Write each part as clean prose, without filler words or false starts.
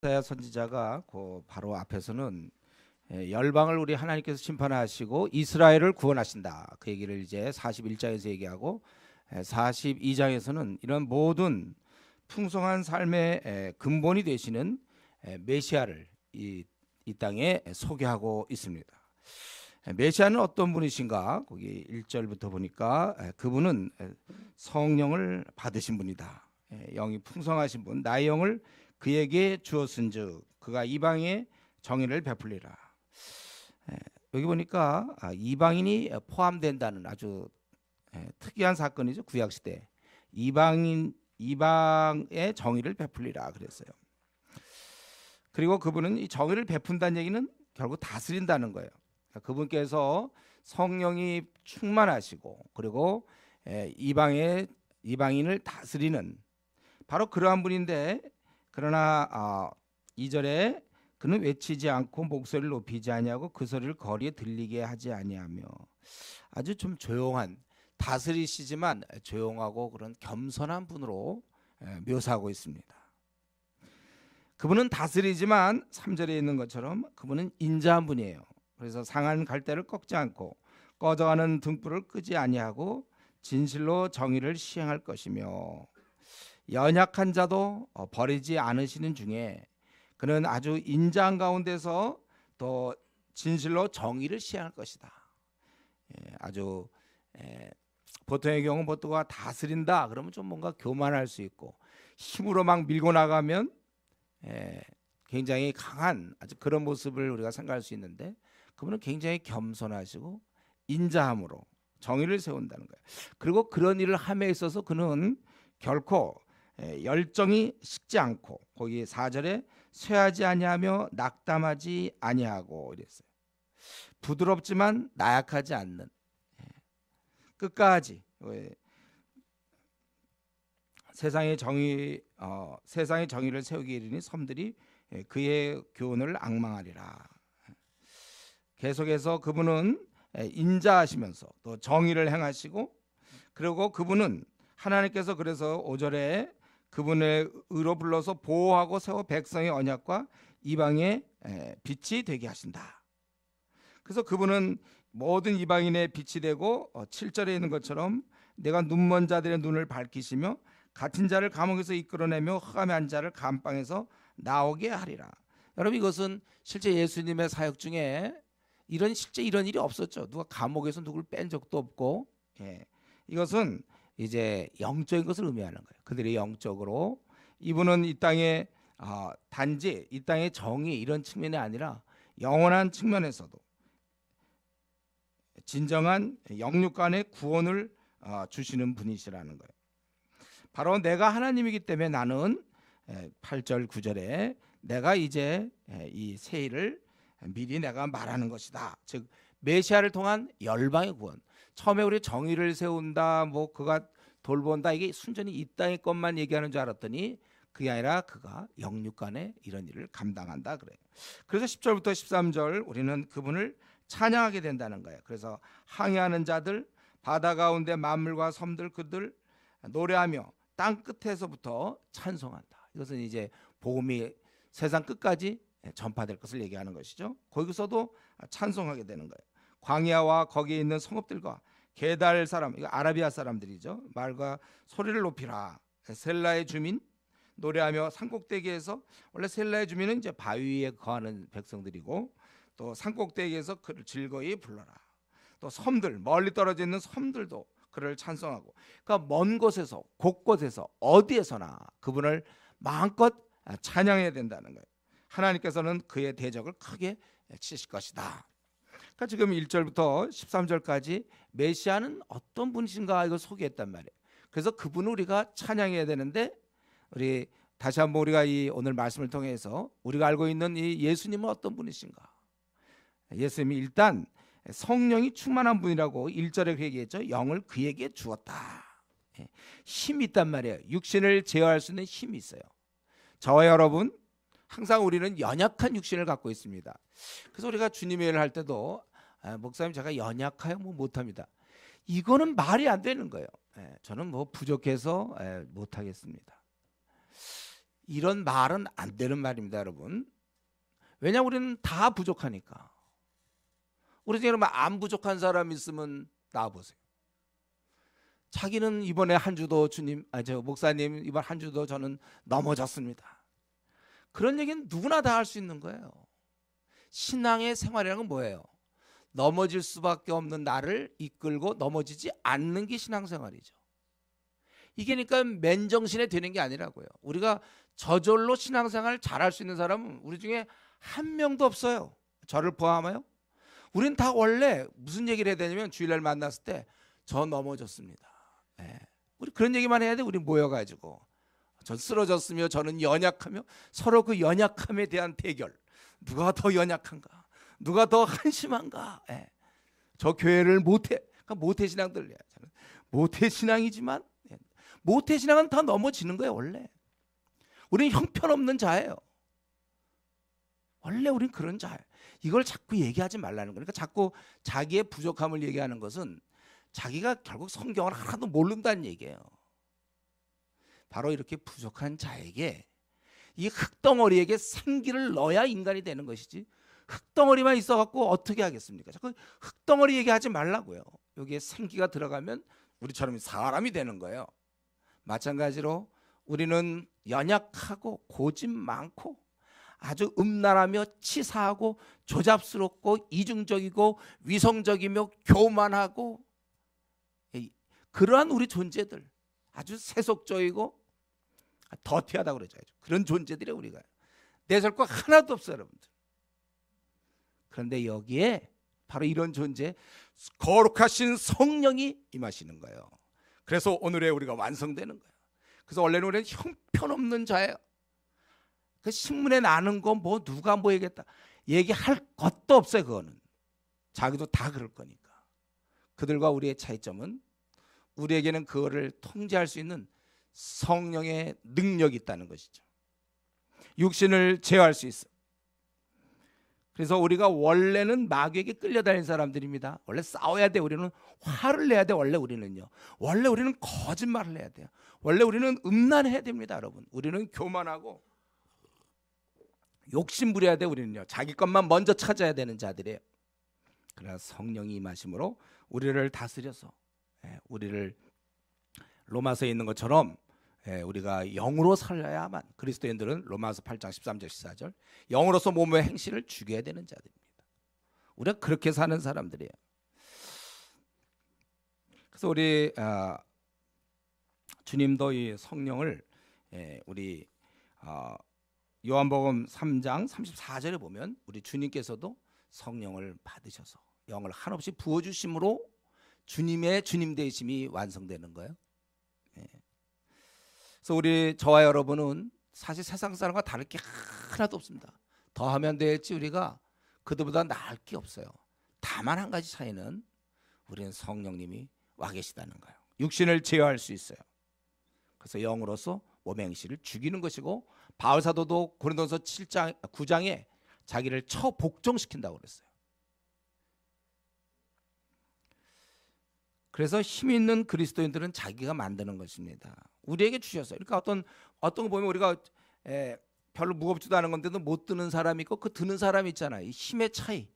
이사야 선지자가 그 바로 앞에서는 열방을 우리 하나님께서 심판하시고 이스라엘을 구원하신다. 그 얘기를 이제 41장에서 얘기하고 42장에서는 이런 모든 풍성한 삶의 근본이 되시는 메시아를 이 땅에 소개하고 있습니다. 메시아는 어떤 분이신가? 거기 1절부터 보니까 그분은 성령을 받으신 분이다. 영이 풍성하신 분, 나의 영을 그에게 주었은즉 그가 이방에 정의를 베풀리라. 여기 보니까 이방인이 포함된다는 아주 특이한 사건이죠. 구약 시대 이방의 정의를 베풀리라 그랬어요. 그리고 그분은 이 정의를 베푼다는 얘기는 결국 다스린다는 거예요. 그분께서 성령이 충만하시고 그리고 이방인을 다스리는 바로 그러한 분인데, 그러나 2절에 그는 외치지 않고 목소리를 높이지 아니하고 그 소리를 거리에 들리게 하지 아니하며, 아주 좀 조용한, 다스리시지만 조용하고 그런 겸손한 분으로 묘사하고 있습니다. 그분은 다스리지만 3절에 있는 것처럼 그분은 인자한 분이에요. 그래서 상한 갈대를 꺾지 않고 꺼져가는 등불을 끄지 아니하고 진실로 정의를 시행할 것이며, 연약한 자도 버리지 않으시는 중에 그는 아주 인자한 가운데서 또 진실로 정의를 시행할 것이다. 아주 보통의 경우 보통가 다스린다 그러면 좀 뭔가 교만할 수 있고 힘으로 막 밀고 나가면 굉장히 강한 아주 그런 모습을 우리가 생각할 수 있는데, 그분은 굉장히 겸손하시고 인자함으로 정의를 세운다는 거예요. 그리고 그런 일을 함에 있어서 그는 결코 열정이 식지 않고, 거기 4절에 쇠하지 아니하며 낙담하지 아니하고 이랬어요. 부드럽지만 나약하지 않는, 끝까지 세상의 정의를 세우기 이르니 섬들이 그의 교훈을 앙망하리라. 계속해서 그분은 인자하시면서 또 정의를 행하시고, 그리고 그분은 하나님께서 그래서 5절에 그분의 의로 불러서 보호하고 세워 백성의 언약과 이방의 빛이 되게 하신다. 그래서 그분은 모든 이방인의 빛이 되고 7절에 있는 것처럼 내가 눈먼 자들의 눈을 밝히시며 갇힌 자를 감옥에서 이끌어내며 흑암의 한 자를 감방에서 나오게 하리라. 여러분, 이것은 실제 예수님의 사역 중에 실제 이런 일이 없었죠. 누가 감옥에서 누굴 뺀 적도 없고, 이것은 이제 영적인 것을 의미하는 거예요. 그들이 영적으로 이분은 이 땅에 단지 이 땅의 정의 이런 측면이 아니라 영원한 측면에서도 진정한 영육 간의 구원을 주시는 분이시라는 거예요. 바로 내가 하나님이기 때문에 나는 8절 9절에 내가 이제 이 새 일을 미리 내가 말하는 것이다. 즉 메시아를 통한 열방의 구원. 처음에 우리 정의를 세운다, 뭐 그가 돌본다, 이게 순전히 이 땅의 것만 얘기하는 줄 알았더니 그게 아니라 그가 영육간에 이런 일을 감당한다 그래요. 그래서 10절부터 13절 우리는 그분을 찬양하게 된다는 거예요. 그래서 항해하는 자들, 바다 가운데 만물과 섬들 그들 노래하며 땅 끝에서부터 찬송한다. 이것은 이제 복음이 세상 끝까지 전파될 것을 얘기하는 것이죠. 거기서도 찬송하게 되는 거예요. 광야와 거기에 있는 성읍들과 게달 사람, 이거 아라비아 사람들이죠. 말과 소리를 높이라. 셀라의 주민 노래하며 산꼭대기에서, 원래 셀라의 주민은 이제 바위 위에 거하는 백성들이고, 또 산꼭대기에서 그를 즐거이 불러라. 또 섬들, 멀리 떨어져 있는 섬들도 그를 찬송하고, 그러니까 먼 곳에서 곳곳에서 어디에서나 그분을 마음껏 찬양해야 된다는 거예요. 하나님께서는 그의 대적을 크게 치실 것이다. 그러니까 지금 1절부터 13절까지 메시아는 어떤 분이신가 이걸 소개했단 말이에요. 그래서 그분을 우리가 찬양해야 되는데, 우리 다시 한번 우리가 이 오늘 말씀을 통해서 우리가 알고 있는 이 예수님은 어떤 분이신가? 예수님이 일단 성령이 충만한 분이라고 1절에 얘기했죠. 영을 그에게 주었다. 힘이 있단 말이에요. 육신을 제어할 수 있는 힘이 있어요. 저와 여러분 항상 우리는 연약한 육신을 갖고 있습니다. 그래서 우리가 주님의 일을 할 때도 목사님 제가 연약해요, 뭐 못합니다. 이거는 말이 안 되는 거예요. 저는 뭐 부족해서 못하겠습니다. 이런 말은 안 되는 말입니다, 여러분. 왜냐하면 우리는 다 부족하니까. 우리 중에 안 부족한 사람 있으면 나와보세요. 자기는 이번에 한 주도 주님, 저 목사님 이번 한 주도 저는 넘어졌습니다. 그런 얘기는 누구나 다 할 수 있는 거예요. 신앙의 생활이라는 건 뭐예요? 넘어질 수밖에 없는 나를 이끌고 넘어지지 않는 게 신앙생활이죠. 이게 그러니까 맨정신에 되는 게 아니라고요. 우리가 저절로 신앙생활을 잘할 수 있는 사람은 우리 중에 한 명도 없어요. 저를 포함하여. 우린 다 원래 무슨 얘기를 해야 되냐면 주일날 만났을 때 저 넘어졌습니다. 네. 우리 그런 얘기만 해야 돼. 우리 모여가지고 전 쓰러졌으며 저는 연약하며 서로 그 연약함에 대한 대결. 누가 더 연약한가? 누가 더 한심한가? 네. 저 교회를 모태, 그러니까 모태신앙들, 모태신앙이지만 모태신앙은 다 넘어지는 거예요. 원래 우리는 형편없는 자예요. 원래 우리는 그런 자예요. 이걸 자꾸 얘기하지 말라는 거예요. 그러니까 자꾸 자기의 부족함을 얘기하는 것은 자기가 결국 성경을 하나도 모른다는 얘기예요. 바로 이렇게 부족한 자에게 이 흙덩어리에게 생기를 넣어야 인간이 되는 것이지, 흙덩어리만 있어갖고 어떻게 하겠습니까? 자꾸 흙덩어리 얘기하지 말라고요. 여기에 생기가 들어가면 우리처럼 사람이 되는 거예요. 마찬가지로 우리는 연약하고 고집 많고 아주 음란하며 치사하고 조잡스럽고 이중적이고 위성적이며 교만하고 그러한 우리 존재들, 아주 세속적이고 더티하다고 그러죠. 그런 존재들이 우리가 내설 거 하나도 없어요, 여러분들. 그런데 여기에 바로 이런 존재, 거룩하신 성령이 임하시는 거예요. 그래서 오늘의 우리가 완성되는 거예요. 그래서 원래는 우리는 형편없는 자예요. 그 신문에 나는 거 뭐 누가 뭐 얘기했다 얘기할 것도 없어요. 그거는 자기도 다 그럴 거니까. 그들과 우리의 차이점은 우리에게는 그거를 통제할 수 있는 성령의 능력이 있다는 것이죠. 육신을 제어할 수 있어요. 그래서 우리가 원래는 마귀에게 끌려다니는 사람들입니다. 원래 싸워야 돼. 우리는 화를 내야 돼. 원래 우리는요. 원래 우리는 거짓말을 해야 돼요. 원래 우리는 음란해야 됩니다, 여러분. 우리는 교만하고 욕심 부려야 돼. 우리는요. 자기 것만 먼저 찾아야 되는 자들이에요. 그러나 성령이 임하심으로 우리를 다스려서 우리를 로마서에 있는 것처럼 우리가 영으로 살려야만, 그리스도인들은 로마서 8장 13절 14절 영으로서 몸의 행실을 죽여야 되는 자들입니다. 우리가 그렇게 사는 사람들이에요. 그래서 우리 주님도 이 성령을 우리 요한복음 3장 34절에 보면 우리 주님께서도 성령을 받으셔서 영을 한없이 부어주심으로 주님의 주님 되심이 완성되는 거예요. 그래서 우리 저와 여러분은 사실 세상 사람과 다를 게 하나도 없습니다. 더하면 될지 우리가 그들보다 나을 게 없어요. 다만 한 가지 차이는 우리는 성령님이 와 계시다는 거예요. 육신을 제어할 수 있어요. 그래서 영으로서 몸의 행실을 죽이는 것이고, 바울 사도도 고린도서 7장 9장에 자기를 처복종시킨다고 그랬어요. 그래서 힘 있는 그리스도인들은 자기가 만드는 것입니다. 우리에게 주셨어요. 그러니까 어떤 거 보면 우리가 별로 무겁지도 않은 건데도 못 드는 사람이 있고, 그 드는 사람이 있잖아요. 이 힘의 차이.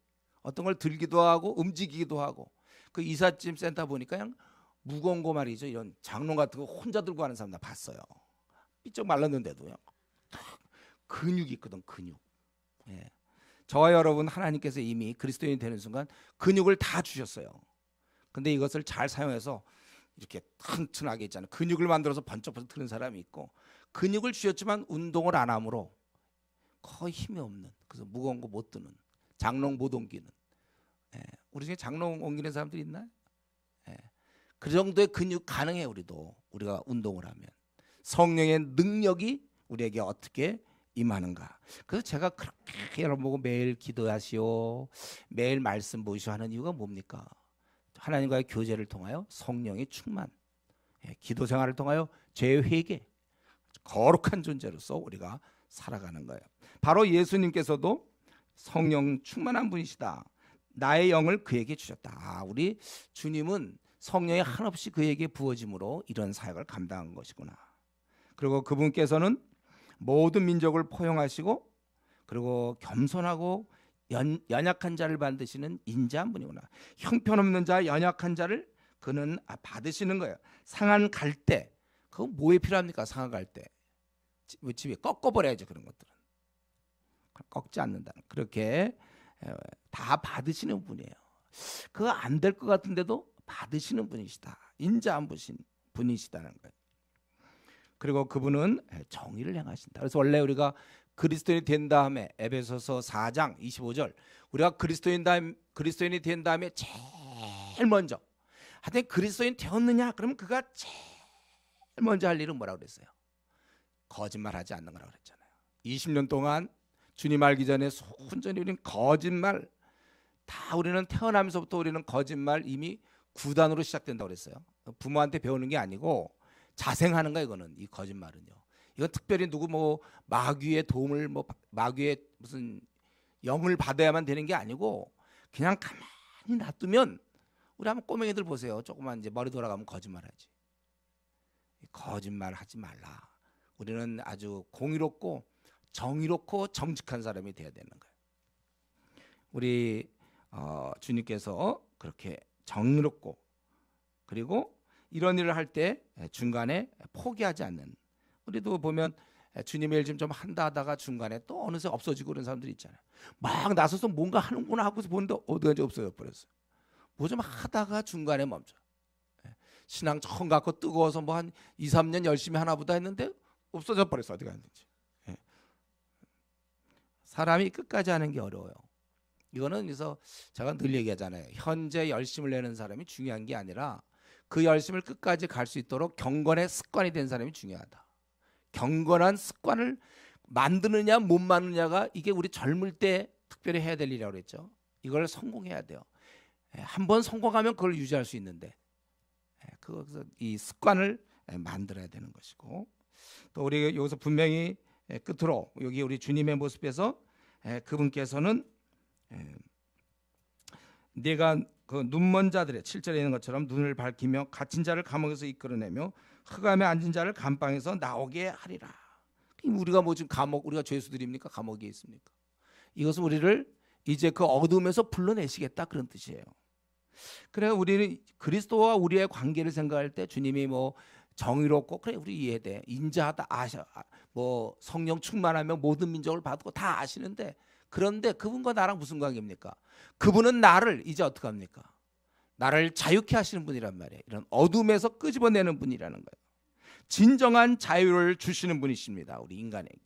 어떤 걸 들기도 하고 움직이기도 하고. 그 이삿짐 센터 보니까 그냥 무거운 거 말이죠. 이런 장롱 같은 거 혼자 들고 가는 사람 나 봤어요. 삐쩍 말랐는데도요. 근육이 있거든, 근육. 저와 여러분 하나님께서 이미 그리스도인이 되는 순간 근육을 다 주셨어요. 근데 이것을 잘 사용해서 이렇게 튼튼하게 있잖아요. 근육을 만들어서 번쩍번쩍 트는 사람이 있고, 근육을 주셨지만 운동을 안 하므로 거의 힘이 없는, 그래서 무거운 거 못 드는, 장롱 못 옮기는. 우리 중에 장롱 옮기는 사람들이 있나요? 그 정도의 근육 가능해. 우리가 운동을 하면 성령의 능력이 우리에게 어떻게 임하는가. 그래서 제가 그렇게 여러분 보고 매일 기도하시오, 매일 말씀 보시오 하는 이유가 뭡니까? 하나님과의 교제를 통하여 성령의 충만, 기도 생활을 통하여 죄 회개, 거룩한 존재로서 우리가 살아가는 거예요. 바로 예수님께서도 성령 충만한 분이시다. 나의 영을 그에게 주셨다. 우리 주님은 성령이 한없이 그에게 부어짐으로 이런 사역을 감당한 것이구나. 그리고 그분께서는 모든 민족을 포용하시고 그리고 겸손하고 연약한 자를 받으시는 인자한 분이구나. 형편없는 자, 연약한 자를 그는 받으시는 거예요. 상한 갈대, 그거 뭐에 필요합니까? 상한 갈대 집에 꺾어버려야죠. 그런 것들은 꺾지 않는다. 그렇게 다 받으시는 분이에요. 그거 안 될 것 같은데도 받으시는 분이시다. 인자한 분이시다는 거예요. 그리고 그분은 정의를 행하신다. 그래서 원래 우리가 그리스도인이 된 다음에 에베소서 4장 25절 우리가 그리스도인이 된 다음에 제일 먼저 하여튼 그리스도인 되었느냐? 그러면 그가 제일 먼저 할 일은 뭐라고 그랬어요? 거짓말하지 않는 거라고 그랬잖아요. 20년 동안 주님 알기 전에 순전히 우리는 거짓말 다 우리는 태어나면서부터 우리는 거짓말 이미 9단으로 시작된다고 그랬어요. 부모한테 배우는 게 아니고 자생하는 거예요. 이거는 이 거짓말은요. 이건 특별히 누구 뭐 마귀의 도움을 뭐 마귀의 무슨 영을 받아야만 되는 게 아니고 그냥 가만히 놔두면 우리 한번 꼬맹이들 보세요. 조금만 이제 머리 돌아가면 거짓말하지. 거짓말하지 말라. 우리는 아주 공의롭고 정의롭고 정직한 사람이 돼야 되는 거예요. 우리 주님께서 그렇게 정의롭고 그리고 이런 일을 할 때 중간에 포기하지 않는, 우리도 보면 주님의 일 좀 한다 하다가 중간에 또 어느새 없어지고 그런 사람들이 있잖아요. 막 나서서 뭔가 하는구나 하고서 보는데 어디가 없어져 버렸어요. 뭐 좀 하다가 중간에 멈춰. 신앙 처음 갖고 뜨거워서 뭐 한 2, 3년 열심히 하나 보다 했는데 없어져 버렸어. 어디 갔는지. 사람이 끝까지 하는 게 어려워요. 이거는 그래서 제가 늘 얘기하잖아요. 현재 열심을 내는 사람이 중요한 게 아니라 그 열심을 끝까지 갈 수 있도록 경건의 습관이 된 사람이 중요하다. 경건한 습관을 만드느냐 못 만드느냐가 이게 우리 젊을 때 특별히 해야 될 일이라고 그랬죠. 이걸 성공해야 돼요. 한번 성공하면 그걸 유지할 수 있는데 그래서 이 습관을 만들어야 되는 것이고, 또 우리 여기서 분명히 끝으로 여기 우리 주님의 모습에서 그분께서는 내가 그 눈먼 자들의 7절에 있는 것처럼 눈을 밝히며 갇힌 자를 감옥에서 이끌어내며 흑암에 앉은 자를 감방에서 나오게 하리라. 우리가 뭐 지금 감옥, 우리가 죄수들입니까? 감옥에 있습니까? 이것은 우리를 이제 그 어둠에서 불러내시겠다 그런 뜻이에요. 그래 우리는 그리스도와 우리의 관계를 생각할 때 주님이 뭐 정의롭고 그래 우리 이해돼, 인자하다, 뭐 성령 충만하며 모든 민족을 받고 다 아시는데, 그런데 그분과 나랑 무슨 관계입니까? 그분은 나를 이제 어떻게 합니까? 나를 자유케 하시는 분이란 말이에요. 이런 어둠에서 끄집어내는 분이라는 거예요. 진정한 자유를 주시는 분이십니다. 우리 인간에게.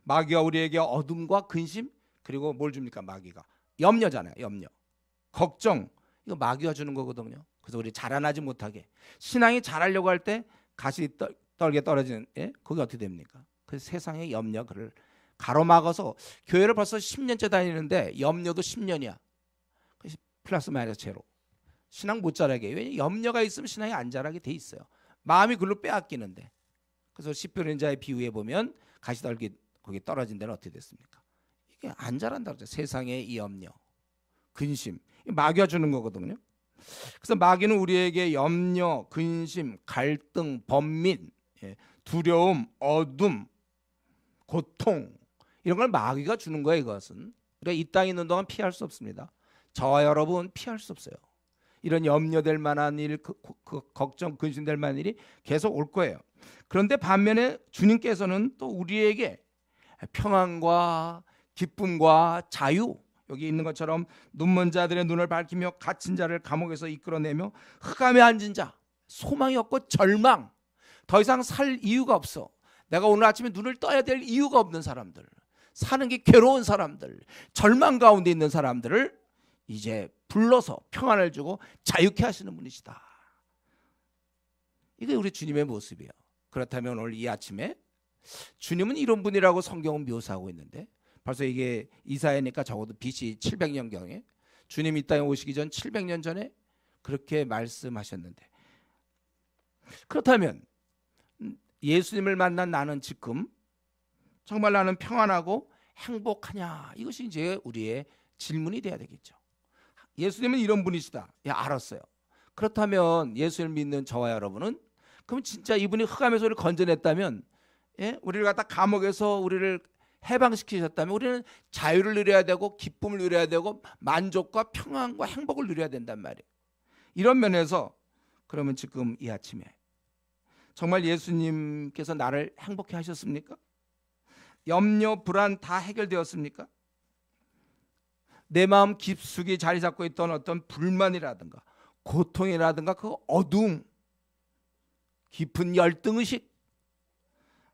마귀가 우리에게 어둠과 근심, 그리고 뭘 줍니까? 마귀가 염려잖아요. 염려, 걱정, 이거 마귀가 주는 거거든요. 그래서 우리 자라나지 못하게, 신앙이 자라려고 할 때 가시 떨게 떨어지는, 그게 어떻게 됩니까? 그 세상의 염려, 그를 가로막아서 교회를 벌써 10년째 다니는데 염려도 10년이야. 플러스 마이너스 제로. 신앙 못 자라게. 왜냐면 염려가 있으면 신앙이 안 자라게 돼 있어요. 마음이 글로 빼앗기는데. 그래서 십변인자의 비유에 보면 가시떨기 거기 떨어진 데는 어떻게 됐습니까? 이게 안 자란다 그러죠. 세상의 이 염려, 근심, 마귀가 주는 거거든요. 그래서 마귀는 우리에게 염려, 근심, 갈등, 번민, 두려움, 어둠, 고통, 이런 걸 마귀가 주는 거예요. 이것은 우리가 이 땅에 있는 동안 피할 수 없습니다. 저와 여러분 피할 수 없어요. 이런 염려될 만한 일, 걱정, 근심될 만한 일이 계속 올 거예요. 그런데 반면에 주님께서는 또 우리에게 평안과 기쁨과 자유, 여기 있는 것처럼 눈먼 자들의 눈을 밝히며 갇힌 자를 감옥에서 이끌어내며 흑암에 앉은 자, 소망이 없고 절망, 더 이상 살 이유가 없어, 내가 오늘 아침에 눈을 떠야 될 이유가 없는 사람들, 사는 게 괴로운 사람들, 절망 가운데 있는 사람들을 이제 불러서 평안을 주고 자유케 하시는 분이시다. 이게 우리 주님의 모습이에요. 그렇다면 오늘 이 아침에 주님은 이런 분이라고 성경은 묘사하고 있는데, 벌써 이게 이사야니까 적어도 BC 700년경에 주님이 이 땅에 오시기 전 700년 전에 그렇게 말씀하셨는데, 그렇다면 예수님을 만난 나는 지금 정말 나는 평안하고 행복하냐, 이것이 이제 우리의 질문이 돼야 되겠죠. 예수님은 이런 분이시다, 알았어요. 그렇다면 예수를 믿는 저와 여러분은 그럼 진짜 이분이 흑암에서 우리를 건져냈다면 예? 우리를 갖다 감옥에서 우리를 해방시키셨다면 우리는 자유를 누려야 되고 기쁨을 누려야 되고 만족과 평안과 행복을 누려야 된단 말이에요. 이런 면에서 그러면 지금 이 아침에 정말 예수님께서 나를 행복해 하셨습니까? 염려, 불안 다 해결되었습니까? 내 마음 깊숙이 자리 잡고 있던 어떤 불만이라든가 고통이라든가 그 어두움, 깊은 열등의식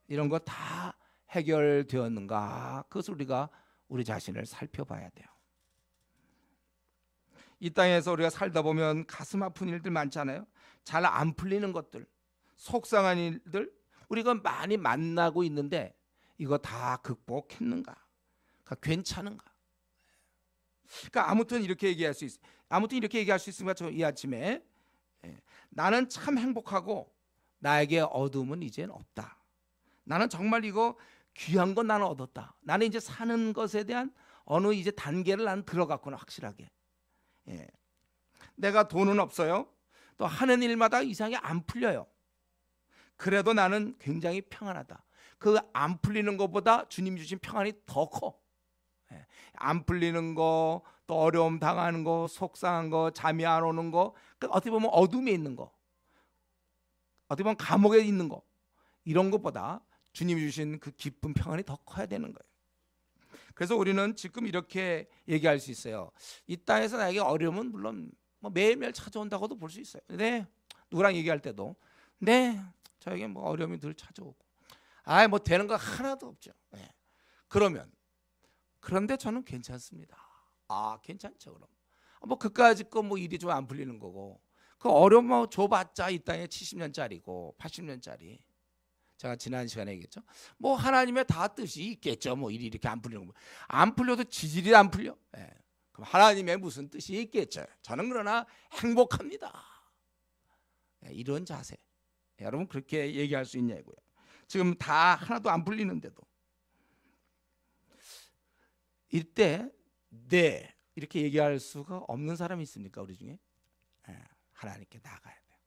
이런 거 다 해결되었는가? 그것을 우리가 우리 자신을 살펴봐야 돼요. 이 땅에서 우리가 살다 보면 가슴 아픈 일들 많잖아요. 잘 안 풀리는 것들, 속상한 일들 우리가 많이 만나고 있는데 이거 다 극복했는가? 그러니까 괜찮은가? 그러니까 아무튼 이렇게 얘기할 수 있어요. 아무튼 이렇게 얘기할 수 있습니다. 저 이 아침에 나는 참 행복하고 나에게 어두움은 이제는 없다. 나는 정말 이거 귀한 건 나는 얻었다. 나는 이제 사는 것에 대한 어느 이제 단계를 나는 들어갔구나 확실하게. 내가 돈은 없어요. 또 하는 일마다 이상하게 안 풀려요. 그래도 나는 굉장히 평안하다. 그 안 풀리는 것보다 주님 주신 평안이 더 커. 안 풀리는 거, 또 어려움 당하는 거, 속상한 거, 잠이 안 오는 거, 어떻게 보면 어둠에 있는 거, 어떻게 보면 감옥에 있는 거, 이런 것보다 주님이 주신 그 기쁜 평안이 더 커야 되는 거예요. 그래서 우리는 지금 이렇게 얘기할 수 있어요. 이 땅에서 나에게 어려움은 물론 뭐 매일매일 찾아온다고도 볼 수 있어요. 네, 누구랑 얘기할 때도 네, 저에게 뭐 어려움이 늘 찾아오고, 뭐 되는 거 하나도 없죠. 그런데 저는 괜찮습니다. 괜찮죠. 그럼 뭐 그까짓 거 뭐 일이 좀 안 풀리는 거고, 그 어려움 뭐 줘봤자 이 땅에 70년짜리고 80년짜리. 제가 지난 시간에 얘기했죠. 뭐 하나님의 다 뜻이 있겠죠. 뭐 일이 이렇게 안 풀리는 거, 안 풀려도 지질이 안 풀려. 그럼 하나님의 무슨 뜻이 있겠죠. 저는 그러나 행복합니다. 이런 자세. 여러분 그렇게 얘기할 수 있냐고요. 지금 다 하나도 안 풀리는데도 이때 네 이렇게 얘기할 수가 없는 사람이 있습니까? 우리 중에? 하나님께 나가야 돼요.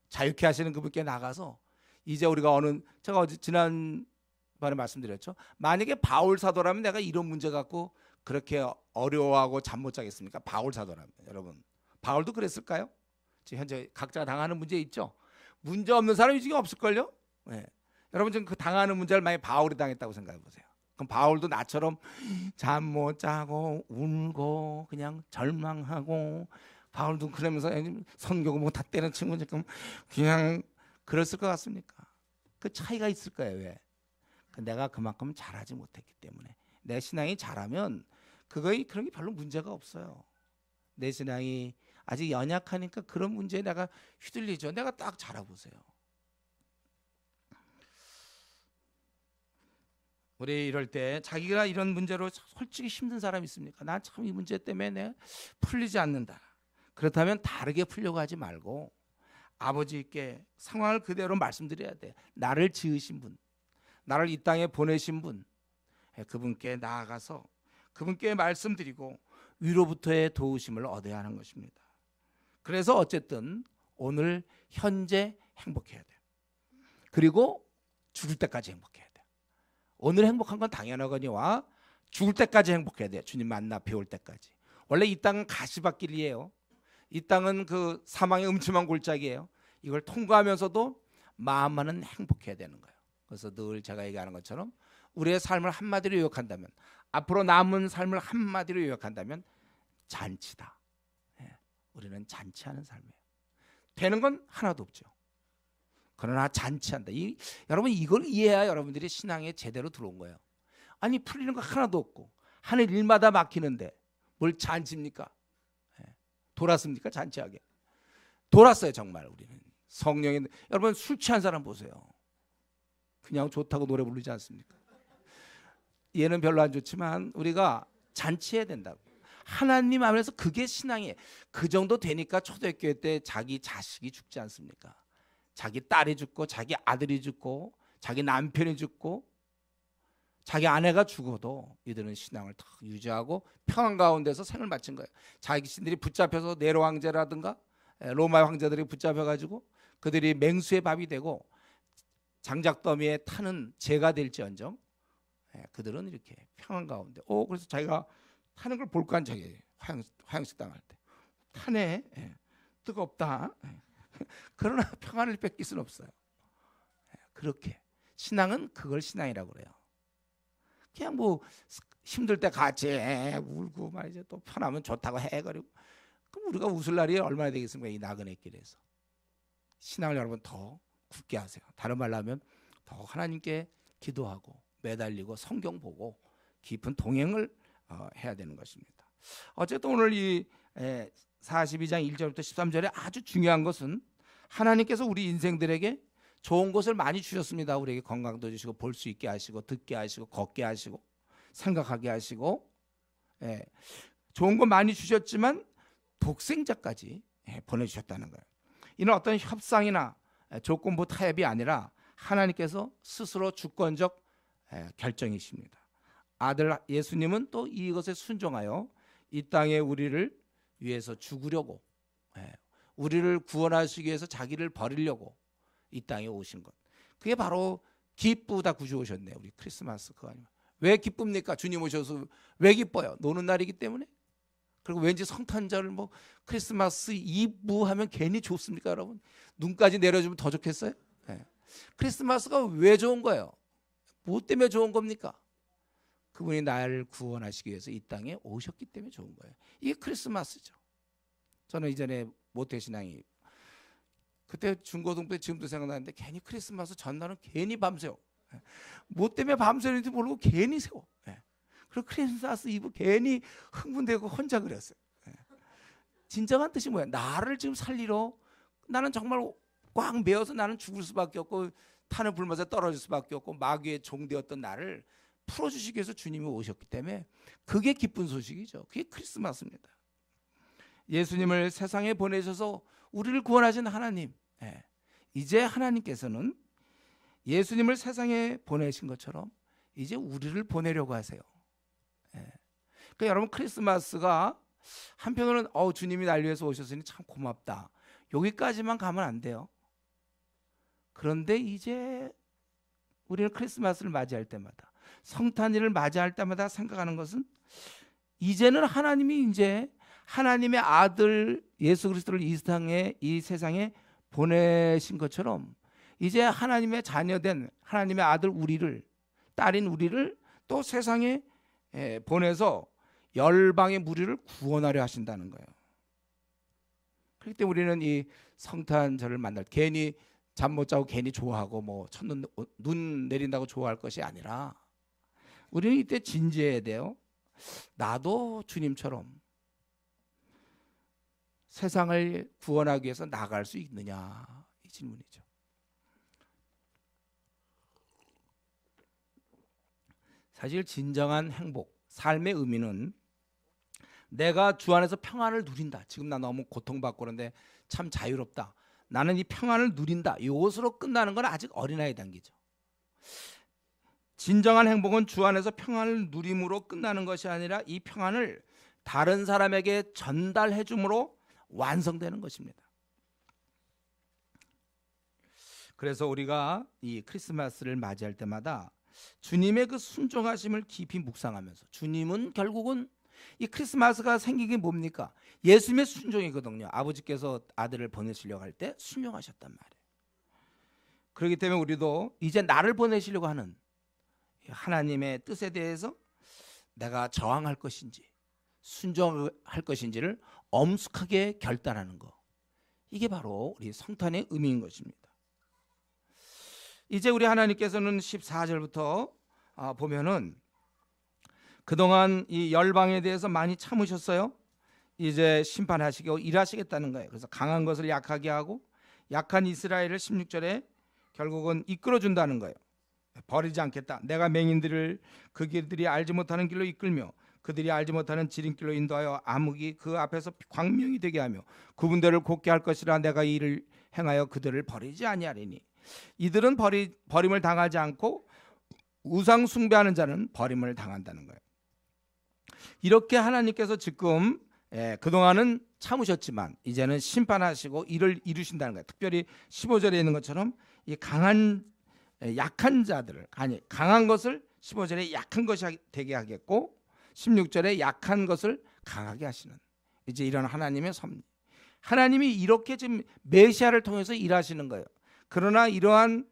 자유케 하시는 그분께 나가서 이제 우리가 제가 어제 지난번에 말씀드렸죠. 만약에 바울 사도라면 내가 이런 문제 갖고 그렇게 어려워하고 잠 못 자겠습니까? 바울 사도라면. 여러분 바울도 그랬을까요? 지금 현재 각자가 당하는 문제 있죠. 문제 없는 사람이 지금 없을걸요? 여러분 지금 그 당하는 문제를 만약에 바울이 당했다고 생각해 보세요. 그럼 바울도 나처럼 잠 못 자고 울고 그냥 절망하고, 바울도 그러면서 선교고 뭐 다 때려치고 지금 그냥 그랬을 것 같습니까? 그 차이가 있을 거예요. 왜? 내가 그만큼 잘하지 못했기 때문에. 내 신앙이 잘하면 그런 게 별로 문제가 없어요. 내 신앙이 아직 연약하니까 그런 문제에 내가 휘둘리죠. 내가 딱 잘해보세요. 우리 이럴 때 자기가 이런 문제로 솔직히 힘든 사람이 있습니까? 난 참 이 문제 때문에 내가 풀리지 않는다. 그렇다면 다르게 풀려고 하지 말고 아버지께 상황을 그대로 말씀드려야 돼. 나를 지으신 분, 나를 이 땅에 보내신 분, 그분께 나아가서 그분께 말씀드리고 위로부터의 도우심을 얻어야 하는 것입니다. 그래서 어쨌든 오늘 현재 행복해야 돼요. 그리고 죽을 때까지 행복해야 돼요. 오늘 행복한 건 당연하거니와 죽을 때까지 행복해야 돼요. 주님 만나 배울 때까지. 원래 이 땅은 가시밭길이에요. 이 땅은 그 사망의 음침한 골짜기예요. 이걸 통과하면서도 마음만은 행복해야 되는 거예요. 그래서 늘 제가 얘기하는 것처럼 우리의 삶을 한마디로 요약한다면, 앞으로 남은 삶을 한마디로 요약한다면 잔치다. 우리는 잔치하는 삶이에요. 되는 건 하나도 없죠. 그러나 잔치한다. 여러분 이걸 이해해야 여러분들이 신앙에 제대로 들어온 거예요. 아니 풀리는 거 하나도 없고 하는 일마다 막히는데 뭘 잔치입니까? 돌았습니까? 잔치하게 돌았어요. 정말 우리는 성령의, 여러분 술 취한 사람 보세요. 그냥 좋다고 노래 부르지 않습니까? 얘는 별로 안 좋지만 우리가 잔치해야 된다고. 하나님 안에서 그게 신앙이에요. 그 정도 되니까 초대교회 때 자기 자식이 죽지 않습니까? 자기 딸이 죽고 자기 아들이 죽고 자기 남편이 죽고 자기 아내가 죽어도 이들은 신앙을 다 유지하고 평안 가운데서 생을 마친 거예요. 자기신들이 붙잡혀서 네로 황제라든가 로마 황제들이 붙잡혀가지고 그들이 맹수의 밥이 되고 장작더미에 타는 재가 될지언정 그들은 이렇게 평안 가운데 그래서 자기가 타는 걸 볼까 한 자기 화형식 당할 때 타네 뜨겁다 그러나 평안을 뺏길 수는 없어요. 그렇게 신앙은 그걸 신앙이라고 그래요. 그냥 뭐 힘들 때 같이 울고 말이죠. 또 편하면 좋다고 해가지고 그럼 우리가 웃을 날이 얼마나 되겠습니까? 이 나그네 길에서. 신앙을 여러분 더 굳게 하세요. 다른 말로 하면 더 하나님께 기도하고 매달리고 성경 보고 깊은 동행을 해야 되는 것입니다. 어쨌든 오늘 이 42장 1절부터 13절에 아주 중요한 것은 하나님께서 우리 인생들에게 좋은 것을 많이 주셨습니다. 우리에게 건강도 주시고 볼 수 있게 하시고 듣게 하시고 걷게 하시고 생각하게 하시고 좋은 거 많이 주셨지만 독생자까지 보내주셨다는 거예요. 이는 어떤 협상이나 조건부 타협이 아니라 하나님께서 스스로 주권적 결정이십니다. 아들 예수님은 또 이것에 순종하여 이 땅에 우리를 위해서 죽으려고 우리를 구원하시기 위해서 자기를 버리려고 이 땅에 오신 것. 그게 바로 기쁘다 구주 오셨네요. 우리 크리스마스 그거 아니면 왜 기쁩니까? 주님 오셔서 왜 기뻐요? 노는 날이기 때문에. 그리고 왠지 성탄절 뭐 크리스마스 이브 하면 괜히 좋습니까, 여러분? 눈까지 내려주면 더 좋겠어요? 크리스마스가 왜 좋은 거예요? 뭐 때문에 좋은 겁니까? 그분이 나를 구원하시기 위해서 이 땅에 오셨기 때문에 좋은 거예요. 이게 크리스마스죠. 저는 이전에 모태신앙이 그때 중고등부 때 지금도 생각나는데 괜히 크리스마스 전날은 괜히 밤새워. 뭐 때문에 밤새는지 모르고 괜히 세워. 그리고 크리스마스 이브 괜히 흥분되고 혼자 그랬어요. 진정한 뜻이 뭐야? 나를 지금 살리러 나는 정말 꽉 메어서 나는 죽을 수밖에 없고 타는 불맛에 떨어질 수밖에 없고 마귀의 종되었던 나를 풀어주시기 위해서 주님이 오셨기 때문에 그게 기쁜 소식이죠. 그게 크리스마스입니다. 예수님을 세상에 보내셔서 우리를 구원하신 하나님, 이제 하나님께서는 예수님을 세상에 보내신 것처럼 이제 우리를 보내려고 하세요. 그러니까 여러분 크리스마스가 한편으로는 주님이 날 위해서 오셨으니 참 고맙다. 여기까지만 가면 안 돼요. 그런데 이제 우리는 크리스마스를 맞이할 때마다 성탄일을 맞이할 때마다 생각하는 것은 이제는 하나님이 이제 하나님의 아들 예수 그리스도를 이 세상에 보내신 것처럼 이제 하나님의 자녀된 하나님의 아들 우리를 딸인 우리를 또 세상에 보내서 열방의 무리를 구원하려 하신다는 거예요. 그렇기 때문에 우리는 이 성탄절을 만날 괜히 잠 못 자고 괜히 좋아하고 뭐 첫눈 눈 내린다고 좋아할 것이 아니라 우리는 이때 진지해야 돼요. 나도 주님처럼 세상을 구원하기 위해서 나갈 수 있느냐 이 질문이죠. 사실 진정한 행복, 삶의 의미는 내가 주 안에서 평안을 누린다. 지금 나 너무 고통받고 그런데 참 자유롭다. 나는 이 평안을 누린다. 이것으로 끝나는 건 아직 어린아이 단계죠. 진정한 행복은 주 안에서 평안을 누림으로 끝나는 것이 아니라 이 평안을 다른 사람에게 전달해 줌으로 완성되는 것입니다. 그래서 우리가 이 크리스마스를 맞이할 때마다 주님의 그 순종하심을 깊이 묵상하면서 주님은 결국은 이 크리스마스가 생긴 게 뭡니까? 예수님의 순종이거든요. 아버지께서 아들을 보내시려고 할 때 순종하셨단 말이에요. 그렇기 때문에 우리도 이제 나를 보내시려고 하는 하나님의 뜻에 대해서 내가 저항할 것인지 순종할 것인지를 엄숙하게 결단하는 것, 이게 바로 우리 성탄의 의미인 것입니다. 이제 우리 하나님께서는 14절부터 보면은 그동안 이 열방에 대해서 많이 참으셨어요. 이제 심판하시고 일하시겠다는 거예요. 그래서 강한 것을 약하게 하고 약한 이스라엘을 16절에 결국은 이끌어준다는 거예요. 버리지 않겠다. 내가 맹인들을 그 길들이 알지 못하는 길로 이끌며 그들이 알지 못하는 지름길로 인도하여 암흑이 그 앞에서 광명이 되게 하며 그분들을 곧게 할 것이라. 내가 이 일을 행하여 그들을 버리지 아니하리니 이들은 버림을 당하지 않고 우상 숭배하는 자는 버림을 당한다는 거예요. 이렇게 하나님께서 지금 그동안은 참으셨지만 이제는 심판하시고 일을 이루신다는 거예요. 특별히 15절에 있는 것처럼 이 강한 약한 자들을, 아니 강한 것을 15절에 약한 것이 되게 하겠고 16절에 약한 것을 강하게 하시는, 이제 이런 하나님의 섭리. 하나님이 이렇게 지금 메시아를 통해서 일하시는 거예요. 그러나 이러한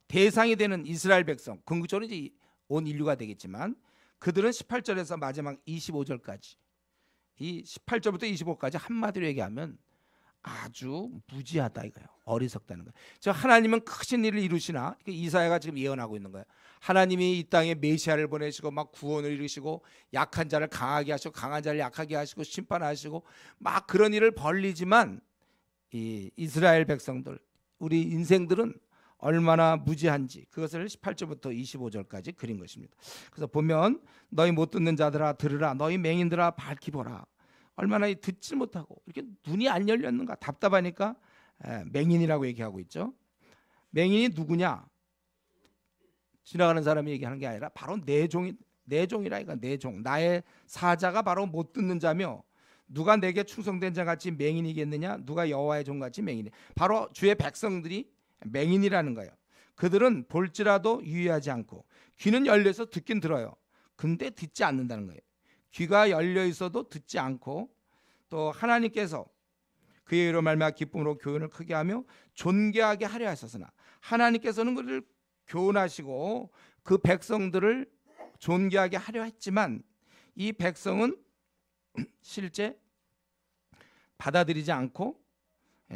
대상이 되는 이스라엘 백성, 궁극적으로 이제 온 인류가 되겠지만 그들은 18절에서 마지막 25절까지, 이 18절부터 25절까지 한마디로 얘기하면 아주 무지하다 이거예요. 어리석다는 거예요. 저 하나님은 크신 일을 이루시나, 이사야가 지금 예언하고 있는 거예요. 하나님이 이 땅에 메시아를 보내시고 막 구원을 이루시고 약한 자를 강하게 하시고 강한 자를 약하게 하시고 심판하시고 막 그런 일을 벌리지만 이 이스라엘 백성들, 우리 인생들은 얼마나 무지한지 그것을 18절부터 25절까지 그린 것입니다. 그래서 보면 너희 못 듣는 자들아 들으라, 너희 맹인들아 밝히 보라. 얼마나 듣지 못하고 이렇게 눈이 안 열렸는가, 답답하니까 맹인이라고 얘기하고 있죠. 맹인이 누구냐? 지나가는 사람이 얘기하는 게 아니라 바로 내종이라 이거. 내종, 나의 사자가 바로 못 듣는 자며 누가 내게 충성된 자 같이 맹인이겠느냐? 누가 여호와의 종 같이 맹인이? 바로 주의 백성들이 맹인이라는 거예요. 그들은 볼지라도 유의하지 않고 귀는 열려서 듣긴 들어요. 근데 듣지 않는다는 거예요. 귀가 열려 있어도 듣지 않고, 또 하나님께서 그의 이로 말미암아 기쁨으로 교훈을 크게 하며 존귀하게 하려 하셨으나, 하나님께서는 그를 교훈하시고 그 백성들을 존귀하게 하려 했지만 이 백성은 실제 받아들이지 않고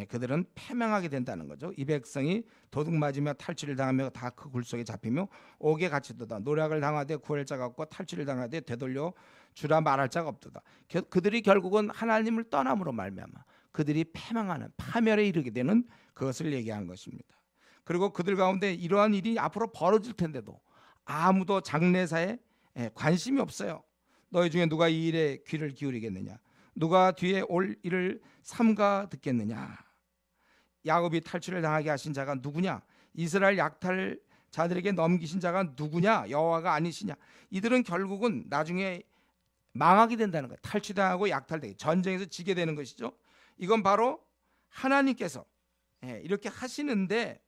그들은 패망하게 된다는 거죠. 이 백성이 도둑 맞으며 탈취를 당하며 다 그 굴속에 잡히며 옥에 갇히도다. 노략을 당하되 구할 자가 없고 탈취를 당하되 되돌려 주라 말할 자가 없도다. 그들이 결국은 하나님을 떠남으로 말미암아 그들이 패망하는 파멸에 이르게 되는 그것을 얘기한 것입니다. 그리고 그들 가운데 이러한 일이 앞으로 벌어질 텐데도 아무도 장래사에 관심이 없어요. 너희 중에 누가 이 일에 귀를 기울이겠느냐? 누가 뒤에 올 일을 삼가 듣겠느냐? 야곱이 탈취를 당하게 하신 자가 누구냐? 이스라엘 약탈 자들에게 넘기신 자가 누구냐? 여호와가 아니시냐? 이들은 결국은 나중에 망하게 된다는 거예요. 탈취당하고 약탈되게, 전쟁에서 지게 되는 것이죠. 이건 바로 하나님께서 이렇게 하시는데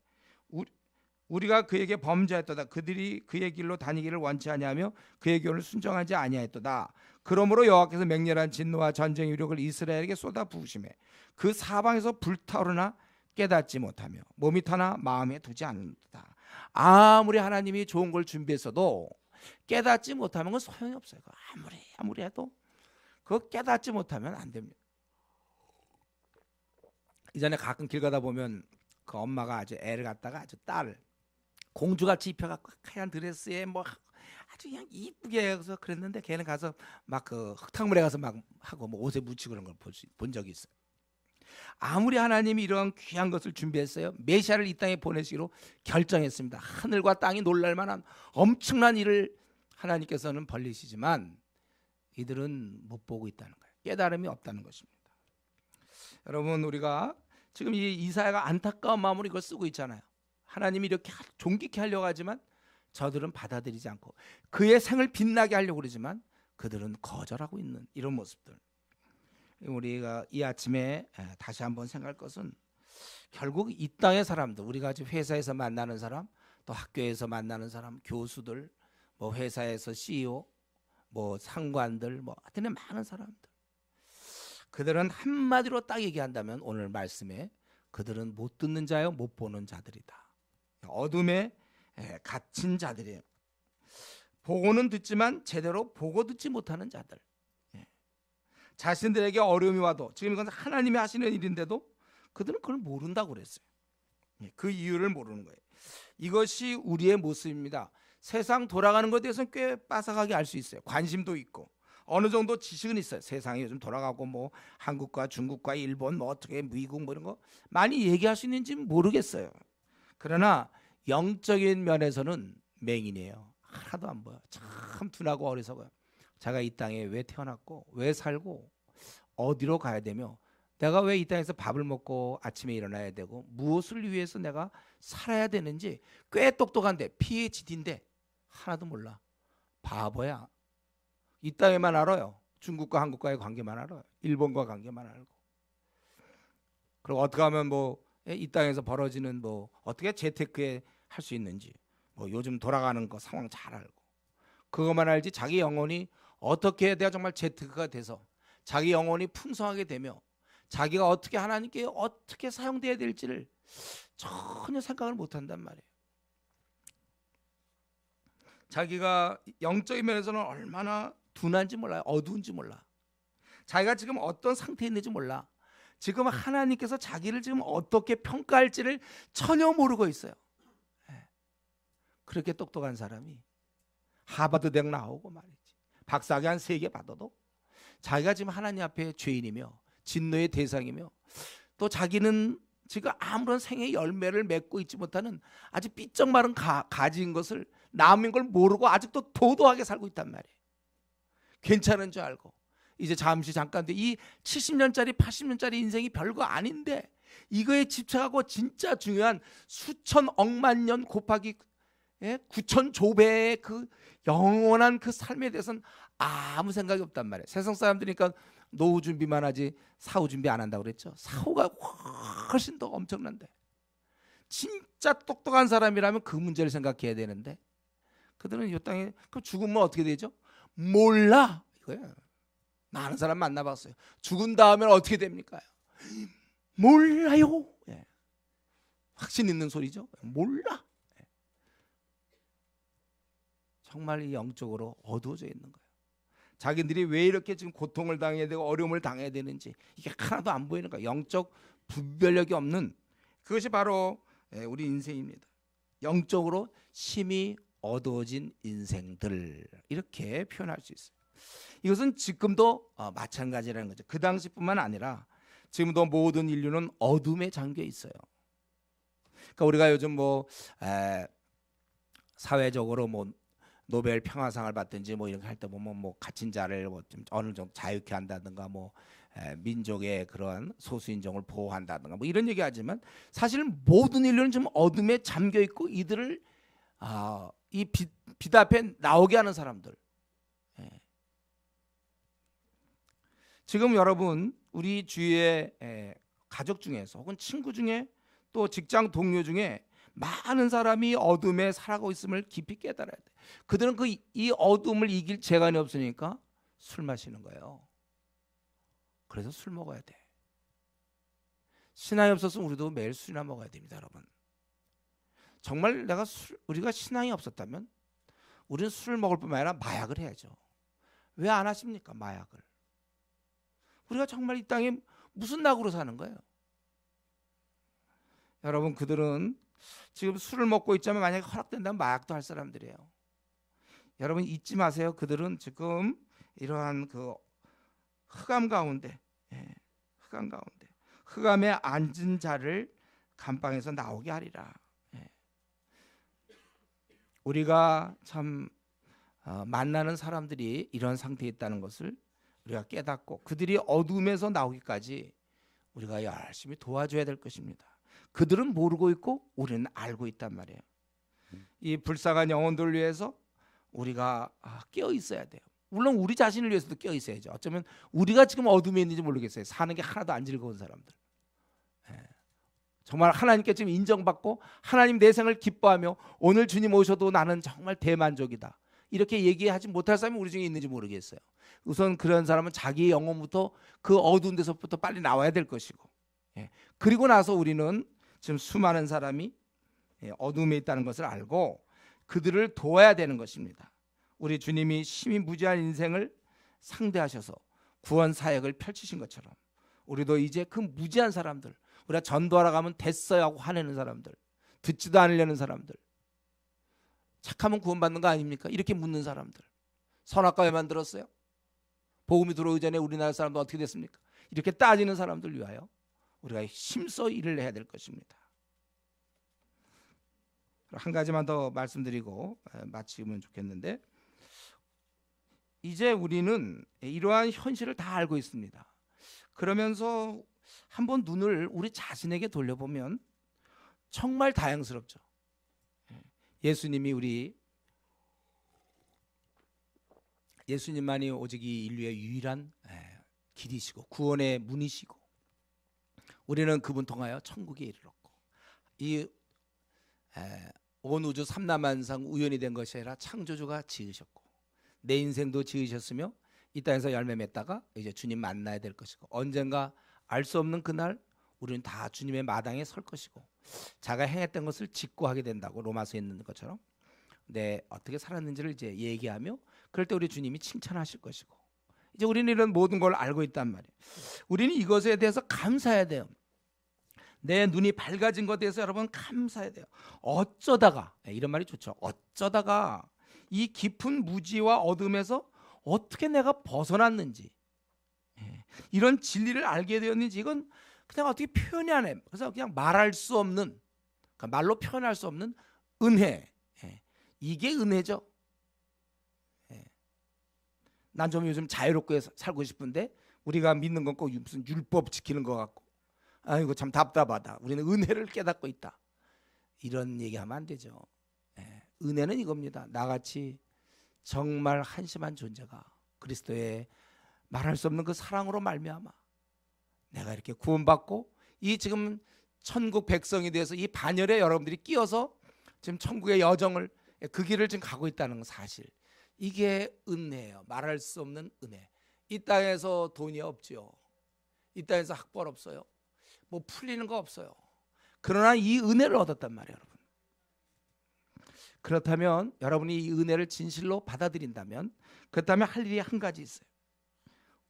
우리가 그에게 범죄했도다. 그들이 그의 길로 다니기를 원치 아니하며 그의 교훈을 순종하지 아니하였도다. 그러므로 여호와께서 맹렬한 진노와 전쟁의 위력을 이스라엘에게 쏟아 부으시매 그 사방에서 불타오르나 깨닫지 못하며 몸이 타나 마음에 두지 않는다. 아무리 하나님이 좋은 걸 준비했어도 깨닫지 못하면 그건 소용이 없어요. 아무리 해도 그거 깨닫지 못하면 안 됩니다. 이전에 가끔 길 가다 보면 그 엄마가 아주 애를 갖다가 아주 딸을 공주같이 입혀갖고 하얀 드레스에 뭐 아주 그냥 이쁘게 해서 그랬는데 걔는 가서 막 그 흙탕물에 가서 막 하고 뭐 옷에 묻히고 그런 걸 본 적이 있어요. 아무리 하나님이 이러한 귀한 것을 준비했어요. 메시아를 이 땅에 보내시기로 결정했습니다. 하늘과 땅이 놀랄 만한 엄청난 일을 하나님께서는 벌리시지만 이들은 못 보고 있다는 거예요. 깨달음이 없다는 것입니다. 여러분, 우리가 지금 이 이사야가 안타까운 마음으로 이걸 쓰고 있잖아요. 하나님이 이렇게 존귀케 하려고 하지만 저들은 받아들이지 않고 그의 생을 빛나게 하려고 그러지만 그들은 거절하고 있는 이런 모습들. 우리가 이 아침에 다시 한번 생각할 것은 결국 이 땅의 사람들, 우리가 지금 회사에서 만나는 사람, 또 학교에서 만나는 사람, 교수들, 뭐 회사에서 CEO, 뭐 상관들, 뭐 하여튼 많은 사람들, 그들은 한마디로 딱 얘기한다면 오늘 말씀에 그들은 못 듣는 자요 못 보는 자들이다. 어둠에 갇힌 자들이에요. 보고는 듣지만 제대로 보고 듣지 못하는 자들. 자신들에게 어려움이 와도, 지금 이건 하나님이 하시는 일인데도 그들은 그걸 모른다고 그랬어요. 그 이유를 모르는 거예요. 이것이 우리의 모습입니다. 세상 돌아가는 것에 대해서는 꽤 빠삭하게 알 수 있어요. 관심도 있고 어느 정도 지식은 있어요. 세상이 요즘 돌아가고 뭐 한국과 중국과 일본 뭐 어떻게 미국 뭐 이런 거 많이 얘기할 수 있는지 모르겠어요. 그러나 영적인 면에서는 맹인이에요. 하나도 안 보여. 참 둔하고 어리석어요. 자가 이 땅에 왜 태어났고 왜 살고 어디로 가야 되며 내가 왜 이 땅에서 밥을 먹고 아침에 일어나야 되고 무엇을 위해서 내가 살아야 되는지 꽤 똑똑한데 PhD인데 하나도 몰라. 바보야. 이 땅에만 알아요. 중국과 한국과의 관계만 알아요. 일본과 관계만 알고. 그리고 어떻게 하면 뭐 이 땅에서 벌어지는 뭐 어떻게 재테크에 할 수 있는지, 뭐 요즘 돌아가는 거 상황 잘 알고, 그것만 알지 자기 영혼이 어떻게 해야 돼야 정말 재테크가 돼서 자기 영혼이 풍성하게 되며 자기가 어떻게 하나님께 어떻게 사용돼야 될지를 전혀 생각을 못한단 말이에요. 자기가 영적인 면에서는 얼마나 둔한지 몰라요. 어두운지 몰라. 자기가 지금 어떤 상태에 있는지 몰라. 지금 하나님께서 자기를 지금 어떻게 평가할지를 전혀 모르고 있어요. 그렇게 똑똑한 사람이 하버드 대학 나오고 말이지, 박사학위 한 3개 받아도 자기가 지금 하나님 앞에 죄인이며 진노의 대상이며 또 자기는 지금 아무런 생의 열매를 맺고 있지 못하는 아주 삐쩍 마른 가지인 것을, 남인 걸 모르고 아직도 도도하게 살고 있단 말이에요. 괜찮은 줄 알고 이제 잠깐 이 70년짜리 80년짜리 인생이 별거 아닌데 이거에 집착하고 진짜 중요한 수천 억만 년 곱하기 9천 조배의 그 영원한 그 삶에 대해서는 아무 생각이 없단 말이에요. 세상 사람들이니까 노후 준비만 하지 사후 준비 안 한다고 그랬죠. 사후가 훨씬 더 엄청난데, 진짜 똑똑한 사람이라면 그 문제를 생각해야 되는데 그들은 이 땅에 그 죽으면 어떻게 되죠? 몰라 이거야. 나 아는 사람 만나봤어요. 죽은 다음에는 어떻게 됩니까? 몰라요. 확신 있는 소리죠. 몰라. 정말 이 영적으로 어두워져 있는 거예요. 자기들이 왜 이렇게 지금 고통을 당해야 되고 어려움을 당해야 되는지 이게 하나도 안 보이는 거예요. 영적 분별력이 없는, 그것이 바로 우리 인생입니다. 영적으로 심히 어두워진 인생들, 이렇게 표현할 수 있어요. 이것은 지금도 마찬가지라는 거죠. 그 당시뿐만 아니라 지금도 모든 인류는 어둠에 잠겨 있어요. 그러니까 우리가 요즘 뭐 사회적으로 뭐 노벨 평화상을 받든지 뭐 이런 거 할 때 보면 뭐 갇힌 자를 뭐 좀 어느 정도 자유케 한다든가 뭐 민족의 그런 소수인종을 보호한다든가 뭐 이런 얘기하지만 사실 모든 인류는 지금 어둠에 잠겨 있고 이들을 이 빛 앞에 나오게 하는 사람들. 지금 여러분 우리 주위의 가족 중에서 혹은 친구 중에 또 직장 동료 중에 많은 사람이 어둠에 살아가고 있음을 깊이 깨달아야 돼. 그들은 이 어둠을 이길 재간이 없으니까 술 마시는 거예요. 그래서 술 먹어야 돼. 신앙이 없었으면 우리도 매일 술이나 먹어야 됩니다, 여러분. 정말 우리가 신앙이 없었다면 우리는 술을 먹을 뿐만 아니라 마약을 해야죠. 왜 안 하십니까, 마약을? 우리가 정말 이 땅에 무슨 낙으로 사는 거예요? 여러분, 그들은 지금 술을 먹고 있자면 만약에 허락된다면 마약도 할 사람들이에요. 여러분 잊지 마세요. 그들은 지금 이러한 그 흑암 가운데, 흑암에 앉은 자를 감방에서 나오게 하리라. 우리가 참 만나는 사람들이 이런 상태에 있다는 것을 우리가 깨닫고 그들이 어둠에서 나오기까지 우리가 열심히 도와줘야 될 것입니다. 그들은 모르고 있고 우리는 알고 있단 말이에요. 이 불쌍한 영혼들을 위해서 우리가 깨어 있어야 돼요. 물론 우리 자신을 위해서도 깨어 있어야죠. 어쩌면 우리가 지금 어둠에 있는지 모르겠어요. 사는 게 하나도 안 즐거운 사람들. 정말 하나님께 지금 인정받고 하나님 내 생을 기뻐하며 오늘 주님 오셔도 나는 정말 대만족이다, 이렇게 얘기하지 못할 사람이 우리 중에 있는지 모르겠어요. 우선 그런 사람은 자기의 영혼부터 그 어두운 데서부터 빨리 나와야 될 것이고, 그리고 나서 우리는 지금 수많은 사람이 어둠에 있다는 것을 알고 그들을 도와야 되는 것입니다. 우리 주님이 심히 무지한 인생을 상대하셔서 구원 사역을 펼치신 것처럼 우리도 이제 그 무지한 사람들, 우리가 전도하러 가면 됐어요 하고 화내는 사람들, 듣지도 않으려는 사람들, 착하면 구원받는 거 아닙니까? 이렇게 묻는 사람들, 선악과 왜 만들었어요? 복음이 들어오기 전에 우리나라 사람도 어떻게 됐습니까? 이렇게 따지는 사람들 위하여 우리가 힘써 일을 해야 될 것입니다. 한 가지만 더 말씀드리고 마치면 좋겠는데, 이제 우리는 이러한 현실을 다 알고 있습니다. 그러면서 한번 눈을 우리 자신에게 돌려보면 정말 다양스럽죠. 예수님만이 오직 이 인류의 유일한 길이시고 구원의 문이시고 우리는 그분 통하여 천국에 이르렀고 이 온 우주 삼라만상 우연이 된 것이 아니라 창조주가 지으셨고 내 인생도 지으셨으며 이 땅에서 열매 맺다가 이제 주님 만나야 될 것이고 언젠가 알 수 없는 그날 우리는 다 주님의 마당에 설 것이고 자가 행했던 것을 직고하게 된다고 로마서에 있는 것처럼 내 어떻게 살았는지를 이제 얘기하며 그럴 때 우리 주님이 칭찬하실 것이고 이제 우리는 이런 모든 걸 알고 있단 말이에요. 우리는 이것에 대해서 감사해야 돼요. 내 눈이 밝아진 것에 대해서 여러분 감사해야 돼요. 어쩌다가 이런 말이 좋죠. 어쩌다가 이 깊은 무지와 어둠에서 어떻게 내가 벗어났는지 이런 진리를 알게 되었는지 이건 그냥 어떻게 표현이 안 해. 그래서 그냥 말할 수 없는 그러니까 말로 표현할 수 없는 은혜. 이게 은혜죠. 난 좀 요즘 자유롭게 살고 싶은데 우리가 믿는 건 꼭 무슨 율법 지키는 것 같고 아이고 참 답답하다. 우리는 은혜를 깨닫고 있다. 이런 얘기하면 안 되죠. 은혜는 이겁니다. 나같이 정말 한심한 존재가 그리스도의 말할 수 없는 그 사랑으로 말미암아 내가 이렇게 구원받고 이 지금 천국 백성이 돼서 이 반열에 여러분들이 끼어서 지금 천국의 여정을 그 길을 지금 가고 있다는 사실 이게 은혜예요. 말할 수 없는 은혜. 이 땅에서 돈이 없지요. 이 땅에서 학벌 없어요. 뭐 풀리는 거 없어요. 그러나 이 은혜를 얻었단 말이에요, 여러분. 그렇다면 여러분이 이 은혜를 진실로 받아들인다면 그렇다면 할 일이 한 가지 있어요.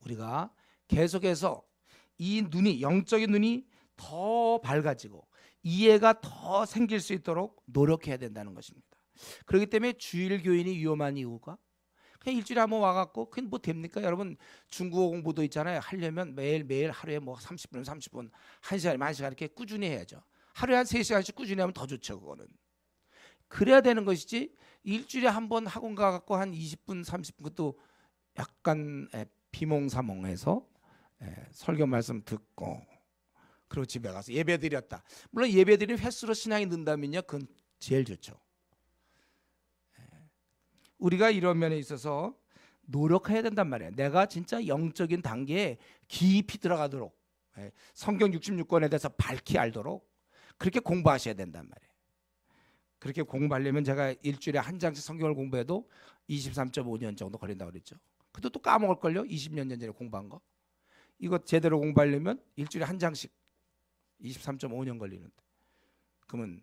우리가 계속해서 이 눈이 영적인 눈이 더 밝아지고 이해가 더 생길 수 있도록 노력해야 된다는 것입니다. 그렇기 때문에 주일 교인이 위험한 이유가 그냥 일주일에 한번 와갖고 그게 뭐 됩니까? 여러분 중국어 공부도 있잖아요. 하려면 매일 하루에 뭐 30분 1시간이면 1시간 이렇게 꾸준히 해야죠. 하루에 한 3시간씩 꾸준히 하면 더 좋죠. 그거는 그래야 되는 것이지 일주일에 한 번 학원 가갖고 한 20분 30분 그것도 약간 비몽사몽해서 설교 말씀 듣고 그리고 집에 가서 예배 드렸다. 물론 예배 드리는 횟수로 신앙이 는다면요 그건 제일 좋죠. 우리가 이런 면에 있어서 노력해야 된단 말이에요. 내가 진짜 영적인 단계에 깊이 들어가도록 성경 66권에 대해서 밝히 알도록 그렇게 공부하셔야 된단 말이에요. 그렇게 공부하려면 제가 일주일에 한 장씩 성경을 공부해도 23.5년 정도 걸린다고 그랬죠. 그것도 또 까먹을걸요. 20년 전에 공부한 거. 이거 제대로 공부하려면 일주일에 한 장씩 23.5년 걸리는데 그러면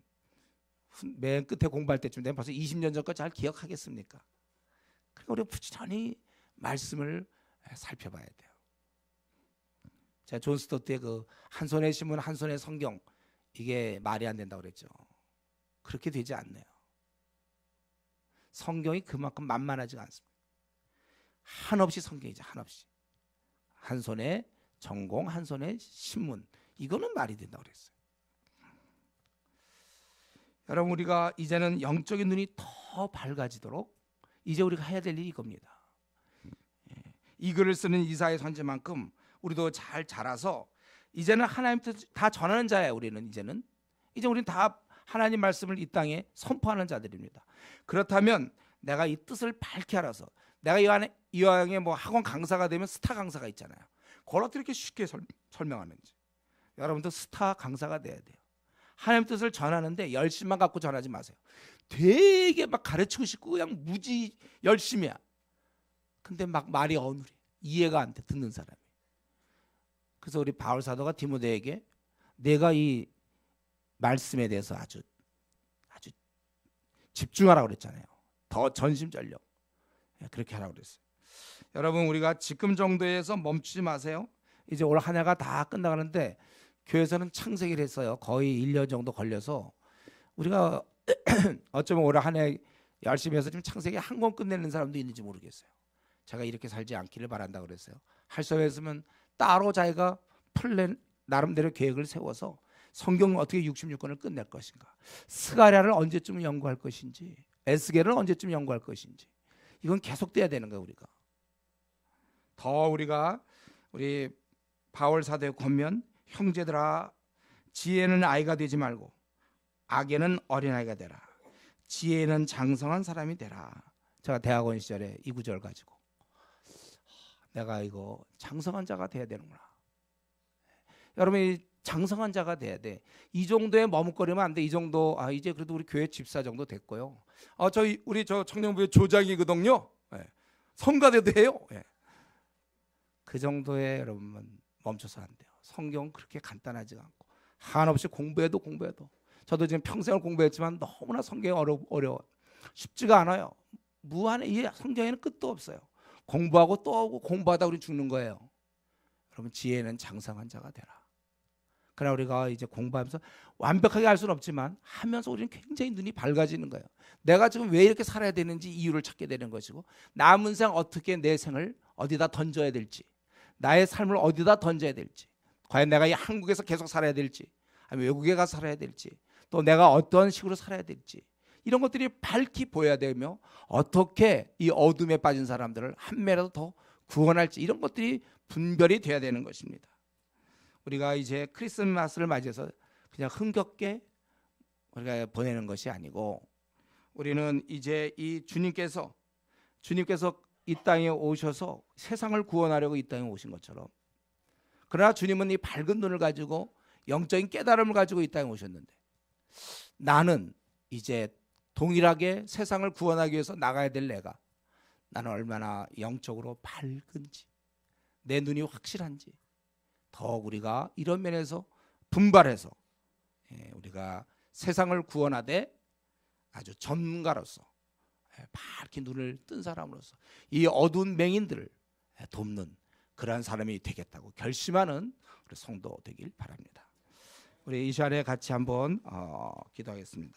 맨 끝에 공부할 때쯤 되면 벌써 20년 전 거 잘 기억하겠습니까? 그러니까 우리가 부지런히 말씀을 살펴봐야 돼요. 제가 존 스토트의 그 한 손에 신문 한 손에 성경 이게 말이 안 된다고 그랬죠. 그렇게 되지 않네요. 성경이 그만큼 만만하지가 않습니다. 한없이 성경이죠. 한없이. 한 손에 전공 한 손에 신문 이거는 말이 된다고 그랬어요. 여러분 우리가 이제는 영적인 눈이 더 밝아지도록 이제 우리가 해야 될 일이 이겁니다. 이 글을 쓰는 이사야 선지만큼 우리도 잘 자라서 이제는 하나님 뜻 다 전하는 자예요. 이제 우리는 다 하나님 말씀을 이 땅에 선포하는 자들입니다. 그렇다면 내가 이 뜻을 밝게 알아서 내가 이왕에 뭐 학원 강사가 되면 스타 강사가 있잖아요. 그걸 어떻게 이렇게 쉽게 설명하는지 여러분도 스타 강사가 돼야 돼요. 하나님 뜻을 전하는데 열심만 갖고 전하지 마세요. 되게 막 가르치고 싶고 그냥 무지 열심이야. 근데 막 말이 어눌해. 이해가 안 돼. 듣는 사람이. 그래서 우리 바울 사도가 디모데에게 내가 이 말씀에 대해서 아주 집중하라고 그랬잖아요. 더 전심전력. 그렇게 하라고 그랬어요. 여러분 우리가 지금 정도에서 멈추지 마세요. 이제 올 한 해가 다 끝나가는데 교회에서는 창세기를 했어요. 거의 1년 정도 걸려서 우리가 어쩌면 올 한 해 열심히 해서 지금 창세기 한 권 끝내는 사람도 있는지 모르겠어요. 제가 이렇게 살지 않기를 바란다고 그랬어요. 할 수 있으면 따로 자기가 플랜 나름대로 계획을 세워서 성경 어떻게 66권을 끝낼 것인가, 스가랴를 언제쯤 연구할 것인지, 에스겔을 언제쯤 연구할 것인지 이건 계속돼야 되는 거예요. 우리 바울 사도의 권면 형제들아 지혜는 아이가 되지 말고 악에는 어린아이가 되라. 지혜는 장성한 사람이 되라. 제가 대학원 시절에 이 구절 가지고 내가 이거 장성한 자가 돼야 되는구나. 여러분이 장성한 자가 돼야 돼. 이 정도에 머뭇거리면 안 돼. 이 정도 이제 그래도 우리 교회 집사 정도 됐고요. 우리 저 청년부의 조장이거든요. 예. 성가대도 해요. 예. 그 정도에 여러분 멈춰서 안 돼요. 성경 그렇게 간단하지가 않고 한없이 공부해도 저도 지금 평생을 공부했지만 너무나 성경이 어려워. 쉽지가 않아요. 무한해. 이 성경에는 끝도 없어요. 공부하고 또 하고 공부하다 우리 죽는 거예요. 여러분 지혜는 장성한 자가 되라. 그러나 우리가 이제 공부하면서 완벽하게 알 수는 없지만 하면서 우리는 굉장히 눈이 밝아지는 거예요. 내가 지금 왜 이렇게 살아야 되는지 이유를 찾게 되는 것이고 남은 생 어떻게 내 생을 어디다 던져야 될지 나의 삶을 어디다 던져야 될지 과연 내가 이 한국에서 계속 살아야 될지 아니면 외국에 가서 살아야 될지 또 내가 어떤 식으로 살아야 될지 이런 것들이 밝히 보여야 되며 어떻게 이 어둠에 빠진 사람들을 한 매라도 더 구원할지 이런 것들이 분별이 돼야 되는 것입니다. 우리가 이제 크리스마스를 맞이해서 그냥 흥겹게 우리가 보내는 것이 아니고 우리는 이제 이 주님께서 이 땅에 오셔서 세상을 구원하려고 이 땅에 오신 것처럼 그러나 주님은 이 밝은 눈을 가지고 영적인 깨달음을 가지고 이 땅에 오셨는데 나는 이제 동일하게 세상을 구원하기 위해서 나가야 될 나는 얼마나 영적으로 밝은지 내 눈이 확실한지 더욱 우리가 이런 면에서 분발해서 우리가 세상을 구원하되 아주 전문가로서 밝게 눈을 뜬 사람으로서 이 어두운 맹인들을 돕는 그러한 사람이 되겠다고 결심하는 우리 성도 되길 바랍니다. 우리 이 시간에 같이 한번 기도하겠습니다.